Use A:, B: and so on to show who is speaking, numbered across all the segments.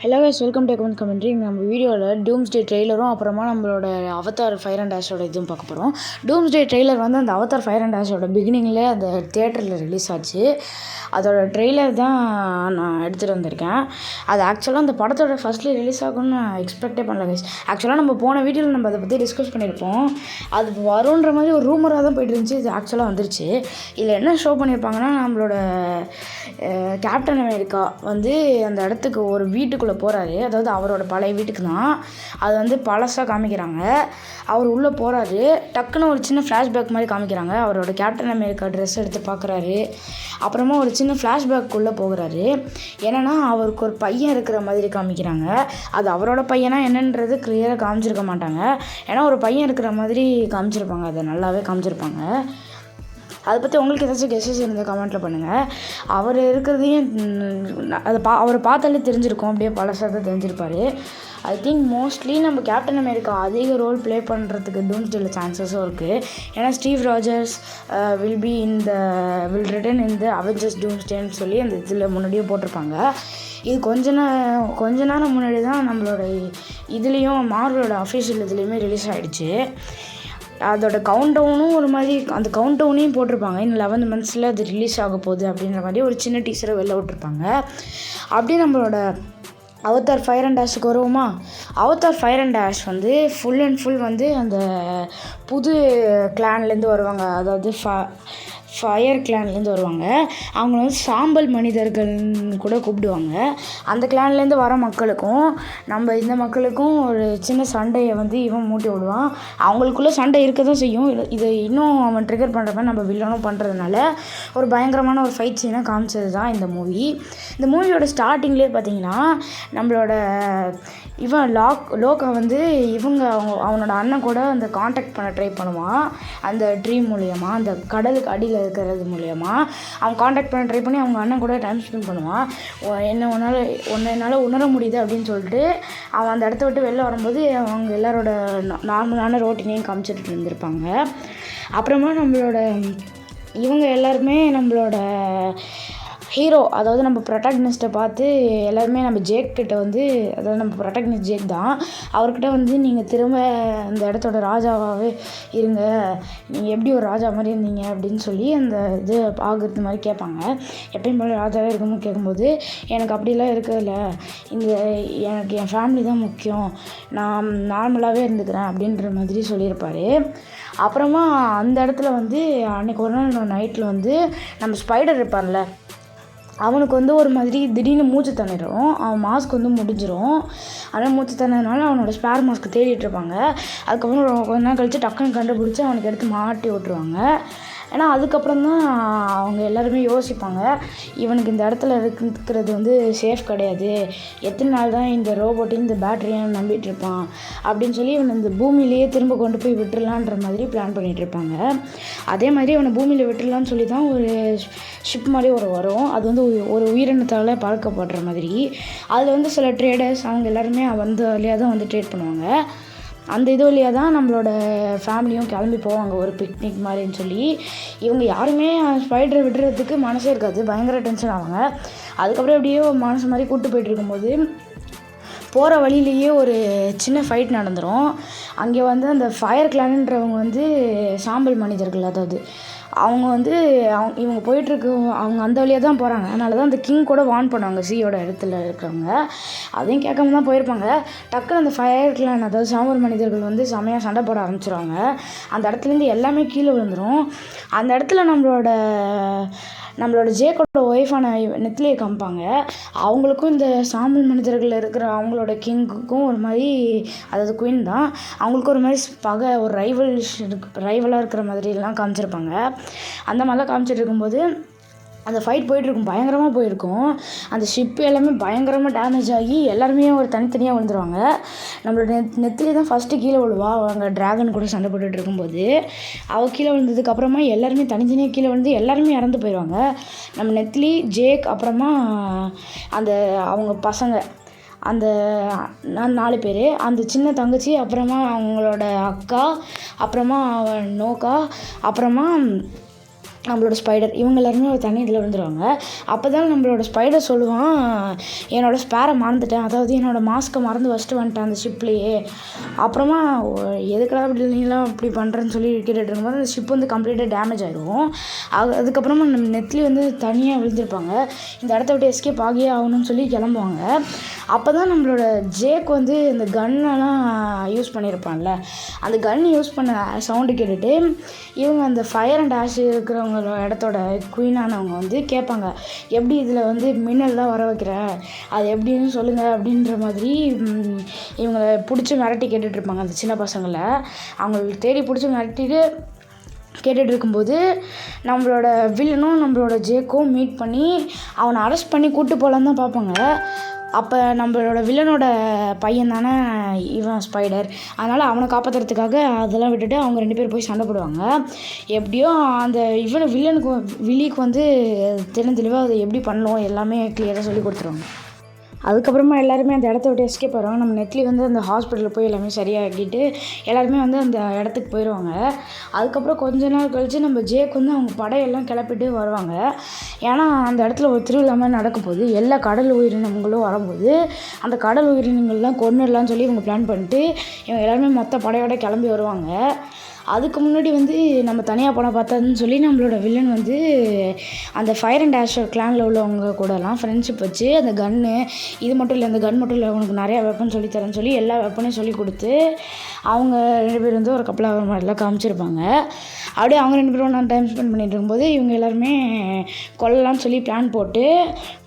A: Hello guys, welcome to comment commentary. நம்ம வீடியோவில் டூம்ஸ்டே ட்ரெய்லரும் அப்புறமா நம்மளோட அவதார் ஃபயர் அண்ட் ஆஷோட இதுவும் பார்க்க போகிறோம். டூம்ஸ்டே ட்ரெய்லர் வந்து அந்த அவதார் ஃபயர் அண்ட் ஆஷோட பிகினிங்கில் அந்த தியேட்டரில் ரிலீஸ் ஆச்சு. அதோட ட்ரெய்லர் தான் நான் எடுத்துகிட்டு வந்திருக்கேன். அது ஆக்சுவலாக அந்த படத்தோட ஃபஸ்ட்டில் ரிலீஸ் ஆகும்னு நான் எக்ஸ்பெக்டே பண்ணல கைஸ். ஆக்சுவலாக நம்ம போன வீடியோவில் நம்ம அதை பற்றி டிஸ்கஸ் பண்ணியிருப்போம். அது வரும்ன்ற மாதிரி ஒரு ரூமராக தான் போய்ட்டு இருந்துச்சு. இது ஆக்சுவலாக வந்துருச்சு. இதில் என்ன ஷோ பண்ணியிருப்பாங்கன்னா, நம்மளோட கேப்டன் அமெரிக்கா வந்து அந்த இடத்துக்கு ஒரு வீட்டுக்குள்ளே போகிறாரு. அதாவது அவரோட பழைய வீட்டுக்கு தான். அது வந்து பழசாக காமிக்கிறாங்க. அவர் உள்ளே போகிறாரு. டக்குன்னு ஒரு சின்ன ஃப்ளாஷ்பேக் மாதிரி காமிக்கிறாங்க. அவரோட கேப்டன் அமெரிக்கா ட்ரெஸ் எடுத்து பார்க்குறாரு. அப்புறமா ஒரு சின்ன ஃப்ளாஷ்பேக்குள்ளே போகிறாரு. என்னென்னா, அவருக்கு ஒரு பையன் இருக்கிற மாதிரி காமிக்கிறாங்க. அது அவரோட பையனா என்னன்றது கிளியராக காமிச்சிருக்க மாட்டாங்க. ஏன்னா ஒரு பையன் இருக்கிற மாதிரி காமிச்சிருப்பாங்க. அதை நல்லாவே காமிச்சிருப்பாங்க. அதை பற்றி உங்களுக்கு ஏதாச்சும் கெஸ்ஸஸ் இருந்தால் கமெண்ட்டில் பண்ணுங்கள். அவர் இருக்கிறதையும் அதை அவரை பார்த்தாலே தெரிஞ்சிருக்கும். அப்படியே பழசாக தான் தெரிஞ்சிருப்பார். ஐ திங்க் மோஸ்ட்லி நம்ம கேப்டன் அமெரிக்கா அதிக ரோல் ப்ளே பண்ணுறதுக்கு டூம்ஸ்டேல சான்சஸும் இருக்குது. ஏன்னா Steve Rogers will return in the Avengers டூம்ஸ்டேன்னு சொல்லி அந்த இதில் முன்னாடியே போட்டிருப்பாங்க. இது கொஞ்ச நேரம் முன்னாடி தான் நம்மளோட இதுலேயும் மார்வலோட அஃபிஷியல் இதுலேயுமே ரிலீஸ் ஆகிடுச்சு. அதோட கவுண்ட் டவுனும் ஒரு மாதிரி அந்த கவுண்ட் டவுனையும் போட்டிருப்பாங்க. இன்னும் 11 months அது ரிலீஸ் ஆக போகுது அப்படின்ற மாதிரி ஒரு சின்ன டீசரை வெளில விட்டுருப்பாங்க. அப்படியே நம்மளோட அவதார் ஃபயர் அண்ட் ஆஷுக்கு வருவோமா. அவதார் ஃபயர் அண்ட் ஆஷ் வந்து ஃபுல் அண்ட் ஃபுல் வந்து அந்த புது கிளான்லேருந்து வருவாங்க. அதாவது ஃபயர் கிளான்லேருந்து வருவாங்க. அவங்க வந்து சாம்பல் மனிதர்கள்னு கூட கூப்பிடுவாங்க. அந்த கிளான்லேருந்து வர மக்களுக்கும் நம்ம இந்த மக்களுக்கும் ஒரு சின்ன சண்டையை வந்து இவன் மூட்டி விடுவான். அவங்களுக்குள்ளே சண்டை இருக்க தான் செய்யும். இதை இன்னும் அவன் ட்ரிகர் பண்ணுறப்ப நம்ம வில்லனும் பண்ணுறதுனால ஒரு பயங்கரமான ஒரு ஃபைட் சீனை காமிச்சது தான் இந்த மூவி. இந்த மூவியோட ஸ்டார்டிங்லேயே பார்த்தீங்கன்னா, நம்மளோட இவன் லோக்கா வந்து அவனோட அண்ணன் கூட அந்த காண்டாக்ட் பண்ண ட்ரை பண்ணுவான். அந்த ட்ரீ மூலயமா, அந்த கடலுக்கு அடியில் இருக்கிறது மூலயமா அவன் காண்டாக்ட் பண்ண ட்ரை பண்ணி அவங்க அண்ணன் கூட டைம் ஸ்பெண்ட் பண்ணுவான். என்னால் உணர முடியுது அப்படின்னு சொல்லிட்டு அவன் அந்த இடத்த விட்டு வெளில வரும்போது அவங்க எல்லாரோட நார்மலான ரோட்டினையும் காமிச்சிட்டு இருந்திருப்பாங்க. அப்புறமா இவங்க எல்லாருமே நம்மளோட ஹீரோ, அதாவது நம்ம ப்ரொட்டாகனிஸ்ட்டை பார்த்து எல்லாருமே நம்ம ஜேக் கிட்ட வந்து, அதாவது நம்ம ப்ரொட்டாகனிஸ்ட் ஜேக் தான், அவர்கிட்ட வந்து நீங்கள் திரும்ப அந்த இடத்தோட ராஜாவாகவே இருங்க, நீங்கள் எப்படி ஒரு ராஜா மாதிரி இருந்தீங்க அப்படின்னு சொல்லி அந்த இது ஆகிறது மாதிரி கேட்பாங்க. எப்பயும் போல ராஜாவே இருக்கணும்னு கேட்கும்போது, எனக்கு அப்படிலாம் இருக்கிறதில்ல, எனக்கு என் ஃபேமிலி தான் முக்கியம், நான் நார்மலாகவே இருந்துக்கிறேன் அப்படின்ற மாதிரி சொல்லியிருப்பார். அப்புறமா அந்த இடத்துல வந்து அன்றைக்கி ஒரு நாள் நைட்டில் வந்து நம்ம ஸ்பைடர் இருப்பார்ல, அவனுக்கு வந்து ஒரு மாதிரி திடீர்னு மூச்சு திணறும். அவன் மாஸ்க் வந்து முடிஞ்சிடும். ஆனால் மூச்சு திணறதுனால அவனோட ஸ்பேர் மாஸ்க் தேடிட்டு இருப்பாங்க. அதுக்கப்புறம் கொஞ்ச நாள் கழித்து டக்குன்னு கண்டுபிடிச்சி அவனுக்கு எடுத்து மாட்டி விட்ருவாங்க. ஏன்னா அதுக்கப்புறம் தான் அவங்க எல்லாருமே யோசிப்பாங்க, இவனுக்கு இந்த இடத்துல இருக்கிறது வந்து சேஃப் கிடையாது, எத்தனை நாள் தான் இந்த ரோபோட்டையும் இந்த பேட்டரியும் நம்பிட்டு இருப்பான் அப்படின்னு சொல்லி இவனை இந்த பூமியிலேயே திரும்ப கொண்டு போய் விட்டுடலான்ற மாதிரி பிளான் பண்ணிகிட்டு இருப்பாங்க. அதே மாதிரி இவனை பூமியில் விட்டுடலான்னு சொல்லி தான் ஒரு ஷிப் மாதிரி வரும். அது வந்து ஒரு உயிரினத்தால் பார்க்கப்படுற மாதிரி. அதில் வந்து சில ட்ரேடர்ஸ் அவங்க எல்லாருமே அந்த வழியாக தான் வந்து ட்ரேட் பண்ணுவாங்க. அந்த இது வழியாக தான் நம்மளோட ஃபேமிலியும் கிளம்பி போவாங்க ஒரு பிக்னிக் மாதிரின்னு சொல்லி. இவங்க யாருமே ஸ்பைடரை விடுறதுக்கு மனசே இருக்காது, பயங்கர டென்ஷன் ஆவாங்க. அதுக்கப்புறம் எப்படியோ மனசு மாதிரி கூப்பிட்டு போய்ட்டு இருக்கும்போது போகிற வழியிலேயே ஒரு சின்ன ஃபைட் நடந்துடும். அங்கே வந்து அந்த ஃபயர் கிளான்ன்றவங்க வந்து சாம்பல் மனிதர்கள், அதாவது அவங்க வந்து இவங்க போயிட்டுருக்கு, அவங்க அந்த வழியாக தான் போகிறாங்க. அதனால தான் அந்த கிங் கூட வார்ன் பண்ணுவாங்க, சீயோட இடத்துல இருக்கிறவங்க. அதையும் கேட்காம தான் போயிருப்பாங்க. டக்குன்னு அந்த ஃபயர் கிளான், அதாவது சாம்பல் மனிதர்கள் வந்து செமையாக சண்டை போட ஆரம்பிச்சிருவாங்க. அந்த இடத்துலேருந்து எல்லாமே கீழே விழுந்துடும். அந்த இடத்துல நம்மளோட ஜேக்கோட ஒய்ஃபான நெத்திலியை காமிப்பாங்க. அவங்களுக்கும் இந்த சாம்பல் மனிதர்கள் இருக்கிற அவங்களோட கிங்குக்கும் ஒரு மாதிரி, அதாவது குயின் தான், அவங்களுக்கும் ஒரு மாதிரி ஒரு ரைவலாக இருக்கிற மாதிரிலாம் காமிச்சிருப்பாங்க. அந்த மாதிரிலாம் காமிச்சிட்டு இருக்கும்போது அந்த ஃபைட் போயிட்டுருக்கும், பயங்கரமாக போயிருக்கும். அந்த ஷிப் எல்லாமே பயங்கரமாக டேமேஜ் ஆகி எல்லாருமே ஒரு தனித்தனியாக விழுந்துருவாங்க. நம்மளோட நெத்திலே தான் ஃபஸ்ட்டு கீழே விழுவா. அவங்க ட்ராகன் கூட சண்டை போட்டுட்டு இருக்கும்போது அவள் கீழே விழுந்ததுக்கப்புறமா எல்லாருமே தனித்தனியாக கீழே விழுந்து எல்லாருமே இறந்து போயிடுவாங்க. நம்ம நெத்திலி, ஜேக், அப்புறமா அந்த அவங்க பசங்க, அந்த 4 பேர், அந்த சின்ன தங்கச்சி, அப்புறமா அவங்களோட அக்கா, அப்புறமா நோக்கா, அப்புறமா நம்மளோட ஸ்பைடர் இவங்க எல்லாருமே ஒரு தண்ணி இதில் விழுந்துருவாங்க. அப்போ தான் நம்மளோட ஸ்பைடர் சொல்லுவான், என்னோடய ஸ்பேரை மறந்துட்டேன், அதாவது என்னோடய மாஸ்க்கை மறந்து வச்சுட்டு வந்துட்டேன் அந்த ஷிப்லேயே. அப்புறமா எதுக்கடா அப்படி நீலாம் இப்படி பண்ணுறேன்னு சொல்லி கேட்டுட்டு இருக்கும்போது அந்த ஷிப் வந்து கம்ப்ளீட்டாக டேமேஜ் ஆகிடும். அதுக்கப்புறமா நம்ம நெத்லி வந்து தனியாக விழுந்திருப்பாங்க. இந்த இடத்த விட்டு எஸ்கேப் ஆகியே ஆகணும்னு சொல்லி கிளம்புவாங்க. அப்போ தான் நம்மளோட ஜேக் வந்து இந்த கன்னெல்லாம் யூஸ் பண்ணியிருப்பான்ல, அந்த கன் யூஸ் பண்ண சவுண்டு கேட்டுட்டு இவங்க அந்த ஃபயர் அண்ட் ஆஷ் இருக்கிறவங்களோட இடத்தோட குயினானவங்க வந்து கேட்பாங்க, எப்படி இதில் வந்து மின்னல்லாம் வர வைக்கிற, அது எப்படின்னு சொல்லுங்கள் அப்படின்ற மாதிரி இவங்களை பிடிச்சி மிரட்டி கேட்டுட்ருப்பாங்க அந்த சின்ன பசங்களை. அவங்களுக்கு தேடி பிடிச்சி மிரட்டிட்டு கேட்டுட்டு இருக்கும்போது நம்மளோட வில்லனும் நம்மளோட ஜேக்கும் மீட் பண்ணி அவனை அரெஸ்ட் பண்ணி கூப்பிட்டு போகலான்னு தான் பார்ப்பாங்க. அப்போ நம்மளோட வில்லனோட பையன் தானே இவன் ஸ்பைடர், அதனால் அவனை காப்பாற்றுறதுக்காக அதெல்லாம் விட்டுட்டு அவங்க 2 பேர் போய் சண்டை போடுவாங்க. எப்படியோ அந்த வில்லிக்கு வந்து தெளிவாக அதை எப்படி பண்ணணும் எல்லாமே கிளியராக சொல்லி கொடுத்துருவாங்க. அதுக்கப்புறமா எல்லாருமே அந்த இடத்த விட்டு எஸ்கேப் ஆகிறாங்க. நம்ம நெட்லி வந்து அந்த ஹாஸ்பிட்டலில் போய் எல்லாமே சரியாகிட்டு எல்லாருமே வந்து அந்த இடத்துக்கு போயிடுவாங்க. அதுக்கப்புறம் கொஞ்ச நாள் கழித்து நம்ம ஜேக் வந்து அவங்க படையெல்லாம் கிளப்பிட்டு வருவாங்க. ஏன்னா அந்த இடத்துல ஒரு திருவிழா மாதிரி நடக்கும் போது எல்லா கடல் உயிரினங்களும் வரும்போது அந்த கடல் உயிரினங்கள்லாம் கொன்னுடலான்னு சொல்லி இவங்க பிளான் பண்ணிட்டு இவங்க எல்லாருமே மொத்த படையோட கிளம்பி வருவாங்க. அதுக்கு முன்னாடி வந்து நம்ம தனியாக படம் பார்த்ததுன்னு சொல்லி நம்மளோட வில்லன் வந்து அந்த ஃபயர் அண்ட் ஆஷ் கிளானில் உள்ளவங்க கூடலாம் ஃப்ரெண்ட்ஷிப் வச்சு அந்த கன்று இது மட்டும் இல்லை, அந்த கன் மட்டும் இல்லை, உனக்கு நிறையா வெப்பன் சொல்லித்தரேன்னு சொல்லி எல்லா வெப்பனையும் சொல்லி கொடுத்து அவங்க 2 பேர் வந்து ஒரு கப்பல் ஆகிற மாதிரிலாம் காமிச்சிருப்பாங்க. அப்படியே அவங்க 2 பேரும் ஒன்றா டைம் ஸ்பெண்ட் பண்ணிகிட்டு இருக்கும்போது இவங்க எல்லாருமே கொல்லலாம்னு சொல்லி பிளான் போட்டு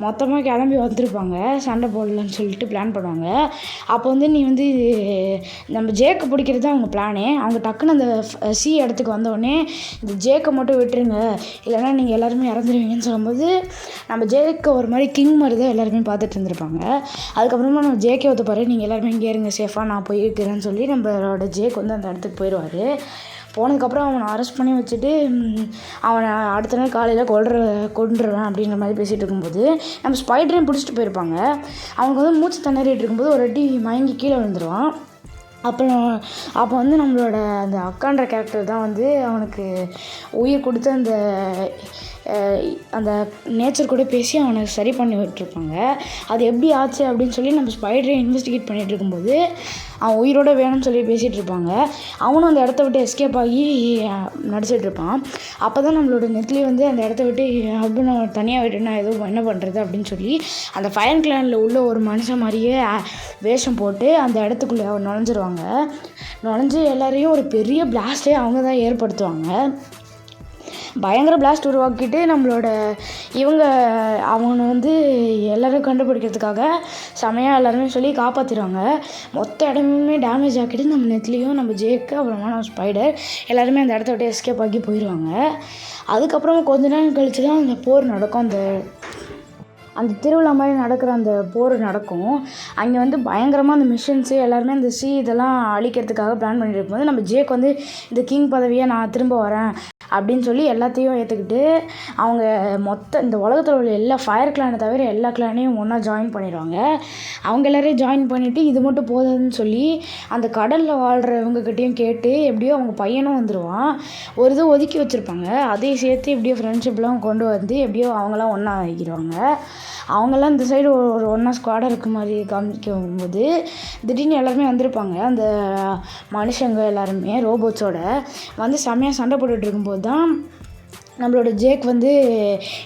A: மொத்தமாக கிளம்பி வந்துருப்பாங்க. சண்டை போடலான்னு சொல்லிட்டு பிளான் பண்ணுவாங்க. அப்போ வந்து நீ வந்து நம்ம ஜேக்கை பிடிக்கிறது தான் அவங்க பிளானே. அவங்க டக்குன்னு அந்த இடத்துக்கு வந்தோடனே இந்த ஜேக்கை மட்டும் விட்டுருங்க, இல்லைன்னா நீங்கள் எல்லாருமே இறந்துருவீங்கன்னு சொல்லும்போது நம்ம ஜேக்கை ஒரு மாதிரி கிங் மாதிரி தான் எல்லாருமே பார்த்துட்டு இருந்திருப்பாங்க. அதுக்கப்புறமா நம்ம ஜேக்கே ஒத்துப்பாரு, நீங்கள் எல்லாருமே இங்கே இருங்க சேஃபாக, நான் போய் இருக்கிறேன்னு சொல்லி நம்மளோட ஜேக் வந்து அந்த இடத்துக்கு போயிடுவார். போனதுக்கப்புறம் அவனை அரெஸ்ட் பண்ணி வச்சுட்டு அவனை அடுத்த நாள் காலையில் கொண்டுருவேன் அப்படின்ற மாதிரி பேசிகிட்டு இருக்கும்போது நம்ம ஸ்பைடரையும் பிடிச்சிட்டு போயிருப்பாங்க. அவனுக்கு வந்து மூச்சு திணறிட்டு இருக்கும்போது ஒரு அடி மயங்கி கீழே விழுந்துருவான். அப்போ வந்து நம்மளோட அந்த அக்கான்ற கேரக்டர் தான் வந்து அவனுக்கு உயிர் கொடுத்து அந்த நேச்சர் கூட பேசி அவனை சரி பண்ணி விட்டுருப்பாங்க. அது எப்படி ஆச்சு அப்படின்னு சொல்லி நம்ம ஸ்பைடரை இன்வெஸ்டிகேட் பண்ணிகிட்டு இருக்கும்போது அவன் உயிரோட வேணும்னு சொல்லி பேசிகிட்டு இருப்பாங்க. அவனும் அந்த இடத்த விட்டு எஸ்கேப் ஆகி நடிச்சிட்டு இருப்பான். அப்போ தான் நம்மளோட நெட்லி வந்து அந்த இடத்த விட்டு ஹஸ்பண்டை தனியாக விட்டு நான் எதுவும் என்ன பண்ணுறது அப்படின்னு சொல்லி அந்த ஃபயர் கிளானில் உள்ள ஒரு மனுஷன் மாதிரியே வேஷம் போட்டு அந்த இடத்துக்குள்ளே நுழைஞ்சு எல்லாரையும் ஒரு பெரிய பிளாஸ்டே அவங்க தான் ஏற்படுத்துவாங்க. பயங்கர பிளாஸ்ட் உருவாக்கிட்டு நம்மளோட அவனை வந்து எல்லோரும் கண்டுபிடிக்கிறதுக்காக செமையாக எல்லாருமே சொல்லி காப்பாற்றிடுவாங்க. மொத்த இடமுமே டேமேஜ் ஆக்கிட்டு நம்ம நெட்லியும் நம்ம ஜேக்கு அப்புறமா நம்ம ஸ்பைடர் எல்லாருமே அந்த இடத்த விட்டு எஸ்கேப் ஆகி போயிடுவாங்க. அதுக்கப்புறமா கொஞ்ச நாள் கழித்து தான் அந்த போர் நடக்கும். அந்த திருவிழா மாதிரி நடக்கிற அந்த போர் நடக்கும். அங்கே வந்து பயங்கரமாக அந்த மிஷின்ஸு எல்லாருமே அந்த இதெல்லாம் அழிக்கிறதுக்காக பிளான் பண்ணிட்டு இருக்கும்போது நம்ம ஜேக் வந்து இந்த கிங் பதவியை நான் திரும்ப வரேன் அப்படின்னு சொல்லி எல்லாத்தையும் ஏற்றுக்கிட்டு அவங்க இந்த உலகத்தில் உள்ள எல்லா ஃபயர் கிளானை தவிர எல்லா கிளானையும் ஒன்றா ஜாயின் பண்ணிடுவாங்க. அவங்க எல்லோரையும் ஜாயின் பண்ணிவிட்டு இது மட்டும் போதுன்னு சொல்லி அந்த கடலில் வாழ்கிறவங்கக்கிட்டையும் கேட்டு எப்படியோ அவங்க பையனும் வந்துடுவான். ஒரு இது ஒதுக்கி வச்சுருப்பாங்க, அதையும் சேர்த்து எப்படியோ ஃப்ரெண்ட்ஷிப்லாம் கொண்டு வந்து எப்படியோ அவங்களாம் ஒன்றா ஆகிடுவாங்க. அவங்கெல்லாம் இந்த சைடு ஒரு ஒன்றா ஸ்குவாடாக இருக்க மாதிரி காமிக்கும் போது திடீர்னு எல்லாருமே வந்திருப்பாங்க. அந்த மனுஷங்க எல்லாருமே ரோபோட்ஸோட வந்து செம்மையாக சண்டை போட்டுட்டு இருக்கும்போது தான் நம்மளோட ஜேக் வந்து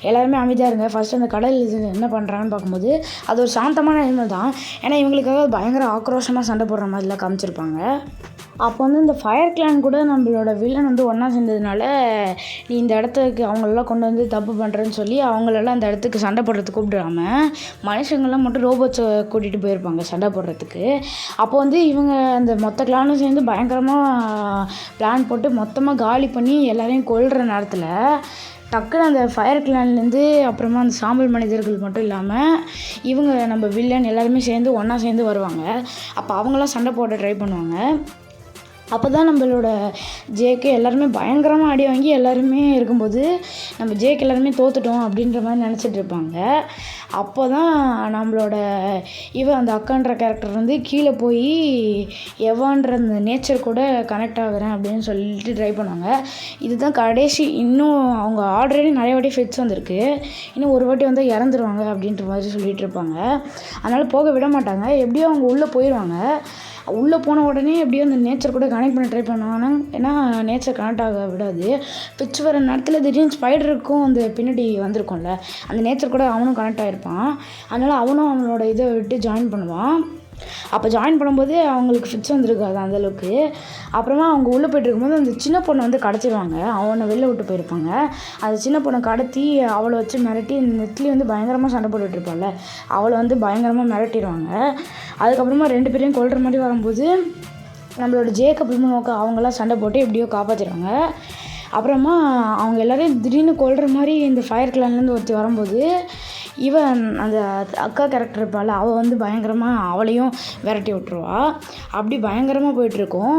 A: எல்லாருமே அமைதியாக இருங்க, ஃபஸ்ட்டு அந்த கடல் என்ன பண்ணுறாங்கன்னு பார்க்கும்போது அது ஒரு சாந்தமான அனிமல் தான். ஏன்னா இவங்களுக்காக பயங்கர ஆக்ரோஷமாக சண்டை போடுற மாதிரிலாம் காமிச்சிருப்பாங்க. அப்போ வந்து இந்த ஃபயர் கிளான் கூட நம்மளோட வில்லன் வந்து ஒன்றா சேர்ந்ததுனால நீ இந்த இடத்துக்கு அவங்களெல்லாம் கொண்டு வந்து தப்பு பண்ணுறேன்னு சொல்லி அவங்களெல்லாம் அந்த இடத்துக்கு சண்டை போடுறதுக்கு கூப்பிடாம மனுஷங்கள்லாம் மட்டும் ரோபோட்ஸை கூட்டிகிட்டு போயிருப்பாங்க சண்டை போடுறதுக்கு. அப்போ வந்து இவங்க அந்த மொத்த கிளானும் சேர்ந்து பயங்கரமாக பிளான் போட்டு மொத்தமாக காலி பண்ணி எல்லாரையும் கொல்கிற நேரத்தில் டக்குன்னு அந்த ஃபயர் கிளான்லேருந்து அப்புறமா அந்த சாம்பல் மனிதர்கள் மட்டும் இல்லாமல் இவங்க நம்ம வில்லன் எல்லாருமே சேர்ந்து ஒன்றா சேர்ந்து வருவாங்க. அப்போ அவங்களாம் சண்டை போட ட்ரை பண்ணுவாங்க. அப்போ தான் நம்மளோட ஜேக்கு எல்லாருமே பயங்கரமாக அடி வாங்கி எல்லாருமே இருக்கும்போது நம்ம ஜேக்கு எல்லாருமே தோத்துட்டோம் அப்படின்ற மாதிரி நினச்சிட்டு இருப்பாங்க. அப்போ தான் நம்மளோட அந்த அக்கான்ற கேரக்டர் வந்து கீழே போய் எவான்ற அந்த நேச்சர் கூட கனெக்ட் ஆகுறேன் அப்படின்னு சொல்லிட்டு ட்ரை பண்ணுவாங்க. இதுதான் கடைசி. இன்னும் அவங்க ஆல்ரெடி நிறைய வாட்டி ஃபிட்ஸ் வந்திருக்கு, இன்னும் ஒரு வாட்டி வந்து இறந்துருவாங்க அப்படின்ற மாதிரி சொல்லிட்டு இருப்பாங்க. அதனால் போக விட மாட்டாங்க. எப்படியோ அவங்க உள்ளே போயிடுவாங்க. உள்ளே போன உடனே எப்படியோ அந்த நேச்சர் கூட கனெக்ட் பண்ண ட்ரை பண்ணுவாங்க. ஏன்னா நேச்சர் கனெக்ட் ஆக விடாது. பிச் வர நேரத்தில் திடீர்னு ஸ்பைடருக்கும் அந்த பின்னாடி வந்திருக்கும்ல, அந்த நேச்சர் கூட அவனும் கனெக்ட் ஆகிருப்பான். அதனால் அவனும் அவனோட இதை விட்டு ஜாயின் பண்ணுவான். அப்போ ஜாயின் பண்ணும்போது அவங்களுக்கு ஃபிட்ஸ் வந்துருக்காது அந்தளவுக்கு. அப்புறமா அவங்க உள்ளே போய்ட்டு இருக்கும்போது அந்த சின்ன பொண்ணை வந்து கடத்திடுவாங்க. அவனை வெளில விட்டு போயிருப்பாங்க. அந்த சின்ன பொண்ணை கடத்தி அவளை வச்சு மிரட்டி நெட்லி வந்து பயங்கரமாக சண்டை போட்டுட்ருப்பாள்ல, அவளை வந்து பயங்கரமாக மிரட்டிடுவாங்க. அதுக்கப்புறமா 2 பேரையும் கொல்ற மாதிரி வரும்போது நம்மளோட ஜேக்கப் நோக்க அவங்களாம் சண்டை போட்டு எப்படியோ காப்பாற்றிடுவாங்க. அப்புறமா அவங்க எல்லோரையும் திடீர்னு கொல்ற மாதிரி இந்த ஃபயர் கிளான்லேருந்து ஒருத்தி வரும்போது அந்த அக்கா கேரக்டர் இருப்பாள், அவள் வந்து பயங்கரமாக அவளையும் விரட்டி விட்ருவா. அப்படி பயங்கரமாக போயிட்டுருக்கும்.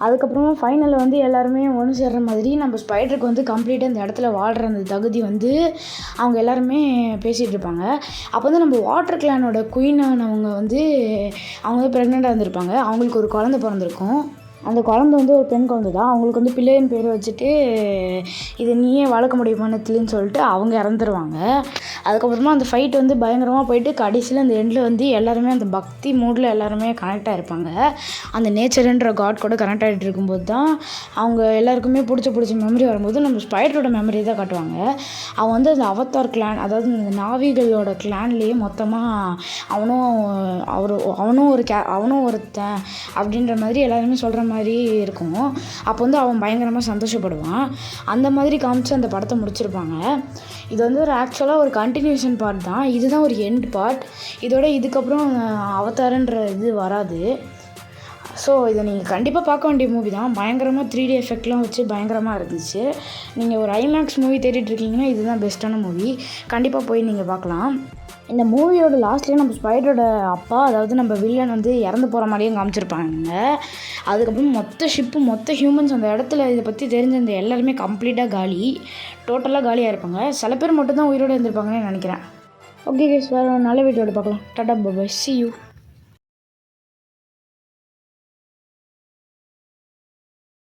A: அதுக்கப்புறமா ஃபைனலில் வந்து எல்லாருமே ஒன்று சேர்ற மாதிரி நம்ம ஸ்பைடருக்கு வந்து கம்ப்ளீட்டாக இந்த இடத்துல வாழ்கிற அந்த தகுதி வந்து அவங்க எல்லாருமே பேசிகிட்டு இருப்பாங்க. அப்போ வந்து நம்ம வாட்டர் கிளானோட குயினானவங்க வந்து அவங்க வந்து ப்ரெக்னெண்ட்டாக இருந்திருப்பாங்க. அவங்களுக்கு ஒரு குழந்தை பிறந்திருக்கும். அந்த குழந்தை வந்து ஒரு பெண் குழந்தை தான். அவங்களுக்கு வந்து பிள்ளையின் பேர் வச்சுட்டு இதை நீயே வளர்க்க முடியுமா நெத்திலின்னு சொல்லிட்டு அவங்க இறந்துருவாங்க. அதுக்கப்புறமா அந்த ஃபைட் வந்து பயங்கரமாக போயிட்டு கடைசியில் அந்த எண்டில் வந்து எல்லாருமே அந்த பக்தி மூடில் எல்லாருமே கனெக்ட் ஆகிருப்பாங்க. அந்த நேச்சருன்ற காட் கூட கனெக்ட் ஆகிட்டு இருக்கும்போது தான் அவங்க எல்லாருக்குமே பிடிச்ச மெமரி வரும்போது நம்ம ஸ்பைடரோட மெமரி தான் காட்டுவாங்க. அவன் வந்து அந்த அவத்தார் கிளான், அதாவது இந்த நாவிகளோட கிளான்லேயே மொத்தமாக அவனும் ஒருத்தன் அப்படின்ற மாதிரி எல்லாருமே சொல்கிற மாதிரி இருக்கும். அப்போ வந்து அவன் பயங்கரமாக சந்தோஷப்படுவான். அந்த மாதிரி காமிச்சு அந்த படத்தை முடிச்சிருப்பாங்க. இது வந்து ஒரு ஆக்சுவலாக ஒரு கண்டினியூஷன் பார்ட் தான். இதுதான் ஒரு எண்ட் பார்ட். இதுக்கப்புறம் அவதாரன்ற இது வராது. ஸோ இதை நீங்கள் கண்டிப்பாக பார்க்க வேண்டிய மூவி தான். பயங்கரமாக 3D எஃபெக்ட்லாம் வச்சு பயங்கரமாக இருந்துச்சு. நீங்கள் ஒரு ஐமேக்ஸ் மூவி தேடிட்டுருக்கீங்கன்னா இதுதான் பெஸ்ட்டான மூவி. கண்டிப்பாக போய் நீங்கள் பார்க்கலாம். இந்த மூவியோட லாஸ்ட்லேயே நம்ம ஸ்பைடரோட அப்பா, அதாவது நம்ம வில்லன் வந்து இறந்து போகிற மாதிரியும் காமிச்சிருப்பாங்க. அதுக்கப்புறம் மொத்த ஹியூமன்ஸ் அந்த இடத்துல இதை பற்றி தெரிஞ்ச அந்த எல்லாருமே கம்ப்ளீட்டாக டோட்டலாக காலியாக இருப்பாங்க. சில பேர் மட்டும் தான் உயிரோடு இருந்திருப்பாங்கன்னு நினைக்கிறேன். ஓகே கைஸ், வேறு நல்ல வீடியோட பார்க்கலாம். Tata bye, see you.